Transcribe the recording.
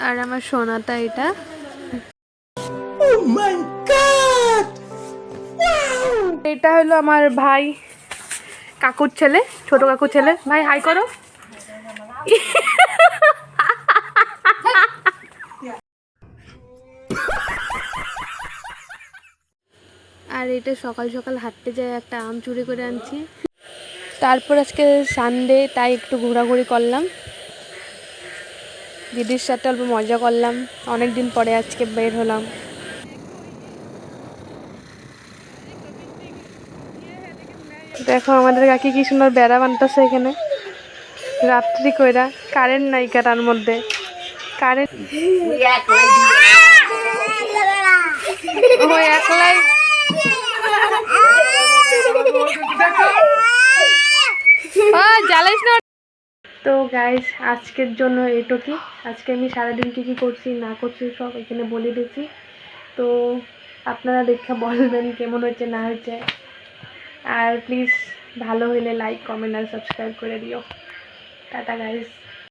আর আমার সোনাটা এটা। এটা হলো আমার ভাই কাকুর ছেলে, ছোট কাকুর ছেলে। ভাই হাই করো। আর এটা সকাল সকাল হাঁটতে যায় একটা আম চুরি করে আনছি। তারপর আজকে সানডে, তাই একটু ঘোরাঘুরি করলাম, দিদির সাথে অল্প মজা করলাম, অনেক দিন পরে আজকে বের হলাম। দেখো আমাদের কাকি কি সুন্দর বেড়া বানতেছে এখানে রাত্রি কইরা, কারেন্ট নাই তার মধ্যে, কারেন্ট ও একলাই। জ্বালাইস না। তো গাইস আজকের জন্য এটুকুই। আজকে আমি সারাদিন কী কী করছি না করছি সব এখানে বলে দিয়েছি। তো আপনারা দেখে বলবেন কেমন হয়েছে না হয়েছে। আর প্লিজ ভালো হলে লাইক কমেন্ট আর সাবস্ক্রাইব করে দিও। Tata guys.